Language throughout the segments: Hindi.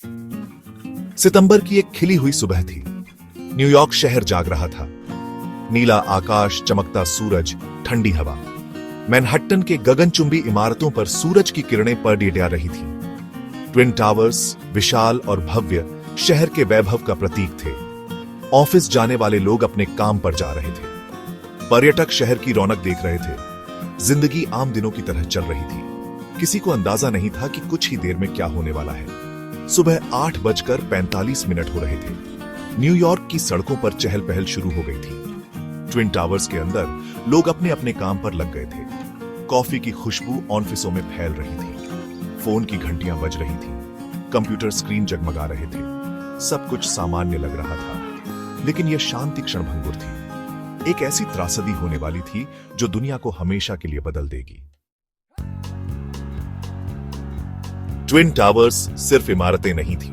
सितंबर की एक खिली हुई सुबह थी। न्यूयॉर्क शहर जाग रहा था। नीला आकाश, चमकता सूरज, ठंडी हवा। मैनहट्टन के गगनचुंबी इमारतों पर सूरज की किरणें पड़ डिडा रही थी। ट्विन टावर्स विशाल और भव्य शहर के वैभव का प्रतीक थे। ऑफिस जाने वाले लोग अपने काम पर जा रहे थे। पर्यटक शहर की रौनक देख रहे थे। जिंदगी आम दिनों की तरह चल रही थी। किसी को अंदाजा नहीं था कि कुछ ही देर में क्या होने वाला है। सुबह 8:45 हो रहे थे। न्यूयॉर्क की सड़कों पर चहल पहल शुरू हो गई थी। ट्विन टावर्स के अंदर लोग अपने अपने काम पर लग गए थे। कॉफी की खुशबू ऑफिसों में फैल रही थी। फोन की घंटियां बज रही थी। कंप्यूटर स्क्रीन जगमगा रहे थे। सब कुछ सामान्य लग रहा था, लेकिन यह शांति क्षण भंगुर थी। एक ऐसी त्रासदी होने वाली थी जो दुनिया को हमेशा के लिए बदल देगी। ट्विन टावर्स सिर्फ इमारतें नहीं थी,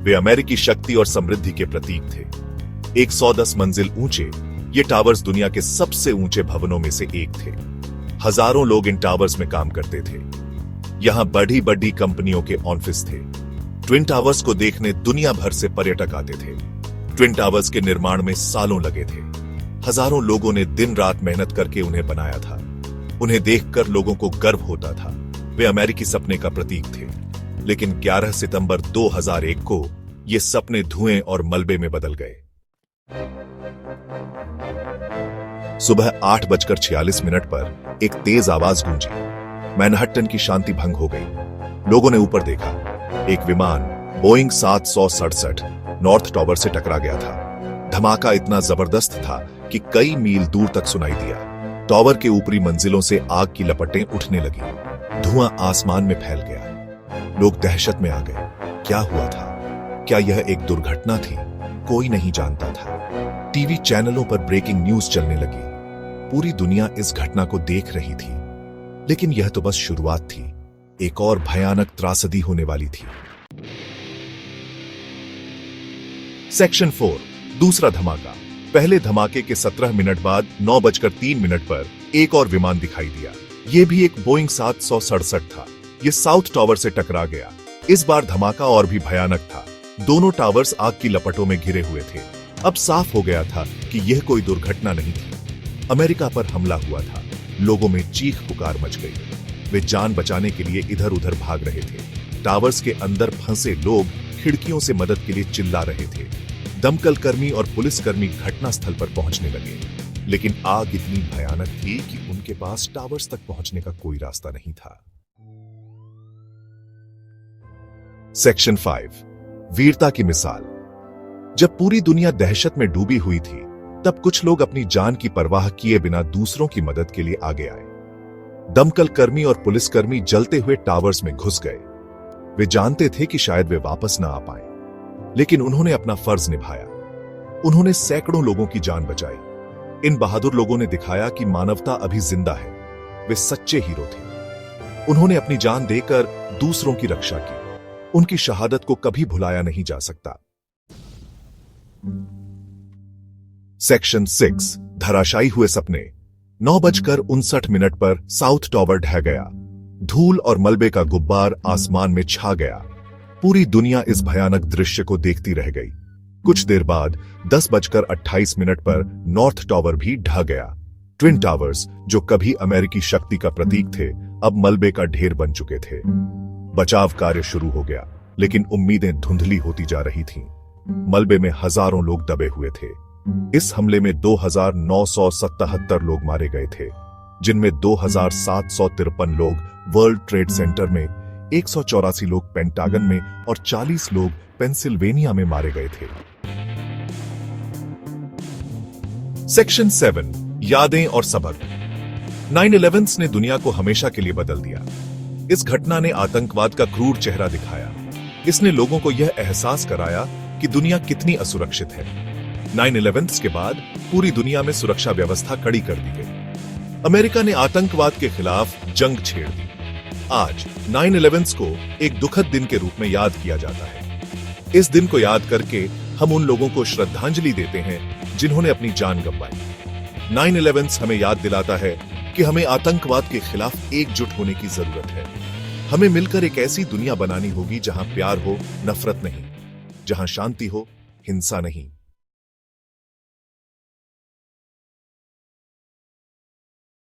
वे अमेरिकी शक्ति और समृद्धि के प्रतीक थे। 110 मंजिल ऊंचे ये टावर्स दुनिया के सबसे ऊंचे भवनों में से एक थे। हजारों लोग इन टावर्स में काम करते थे। यहां बड़ी बड़ी कंपनियों के ऑफिस थे। ट्विन टावर्स को देखने दुनिया भर से पर्यटक आते थे। ट्विन टावर्स के निर्माण में सालों लगे थे। हजारों लोगों ने दिन रात मेहनत करके उन्हें बनाया था। उन्हें देखकर लोगों को गर्व होता था। वे अमेरिकी सपने का प्रतीक थे। लेकिन 11 सितंबर 2001 को ये सपने धुएं और मलबे में बदल गए। सुबह 8:46 पर एक तेज आवाज गूंजी। मैनहट्टन की शांति भंग हो गई। लोगों ने ऊपर देखा। एक विमान बोइंग 767 नॉर्थ टावर से टकरा गया था। धमाका इतना जबरदस्त था कि कई मील दूर तक सुनाई दिया। टावर के ऊपरी मंजिलों से आग की लपटें उठने लगी। धुआं आसमान में फैल गया। लोग दहशत में आ गए। क्या हुआ था? क्या यह एक दुर्घटना थी? कोई नहीं जानता था। टीवी चैनलों पर ब्रेकिंग न्यूज चलने लगी। पूरी दुनिया इस घटना को देख रही थी। लेकिन यह तो बस शुरुआत थी। एक और भयानक त्रासदी होने वाली थी। सेक्शन 4 दूसरा धमाका। पहले धमाके के 17 मिनट बाद 9:03 पर एक और विमान दिखाई दिया। यह भी एक बोइंग 767 था। यह साउथ टावर से टकरा गया। इस बार धमाका और भी भयानक था। दोनों टावर्स आग की लपटों में घिरे हुए थे। अब साफ हो गया था कि यह कोई दुर्घटना नहीं थी। अमेरिका पर हमला हुआ था। लोगों में चीख पुकार मच गई। वे जान बचाने के लिए इधर उधर भाग रहे थे। टावर्स के अंदर फंसे लोग खिड़कियों से मदद के लिए चिल्ला रहे थे। दमकल कर्मी और पुलिसकर्मी घटनास्थल पर पहुंचने लगे। लेकिन आग इतनी भयानक थी कि उनके पास टावर्स तक पहुंचने का कोई रास्ता नहीं था। सेक्शन 5 वीरता की मिसाल। जब पूरी दुनिया दहशत में डूबी हुई थी, तब कुछ लोग अपनी जान की परवाह किए बिना दूसरों की मदद के लिए आगे आए। दमकल कर्मी और पुलिसकर्मी जलते हुए टावर्स में घुस गए। वे जानते थे कि शायद वे वापस ना आ पाए, लेकिन उन्होंने अपना फर्ज निभाया। उन्होंने सैकड़ों लोगों की जान बचाई। इन बहादुर लोगों ने दिखाया कि मानवता अभी जिंदा है। वे सच्चे हीरो थे। उन्होंने अपनी जान देकर दूसरों की रक्षा की। उनकी शहादत को कभी भुलाया नहीं जा सकता। सेक्शन 6 धराशायी हुए सपने। 9:59 पर साउथ टावर ढह गया। धूल और मलबे का गुब्बार आसमान में छा गया। पूरी दुनिया इस भयानक दृश्य को देखती रह गई। कुछ देर बाद 10:28 पर नॉर्थ टावर भी ढह गया। ट्विन टावर्स, जो कभी अमेरिकी शक्ति का प्रतीक थे, अब मलबे का ढेर बन चुके थे। बचाव कार्य शुरू हो गया, लेकिन उम्मीदें धुंधली होती जा रही थीं। मलबे में हजारों लोग दबे हुए थे। इस हमले में 2977 लोग मारे गए थे, जिनमें 2753 लोग वर्ल्ड ट्रेड सेंटर में, 184 लोग पेंटागन में और 40 लोग पेंसिल्वेनिया में मारे गए थे। सेक्शन 7 यादें और सबक। 9/11 ने दुनिया को हमेशा के लिए बदल दिया। इस घटना ने आतंकवाद का क्रूर चेहरा दिखाया। इसने लोगों को यह एहसास कराया कि दुनिया कितनी असुरक्षित है। 9/11 के बाद पूरी दुनिया में सुरक्षा व्यवस्था कड़ी कर दी गई। अमेरिका ने आतंकवाद के खिलाफ जंग छेड़ दी। आज 9/11 को एक दुखद दिन के रूप में याद किया जाता है। इस दिन को याद करके हम उन लोगों को श्रद्धांजलि देते हैं जिन्होंने अपनी जान गंवाई। 9/11 हमें याद दिलाता है कि हमें आतंकवाद के खिलाफ एकजुट होने की जरूरत है। हमें मिलकर एक ऐसी दुनिया बनानी होगी जहां प्यार हो, नफरत नहीं, जहां शांति हो, हिंसा नहीं।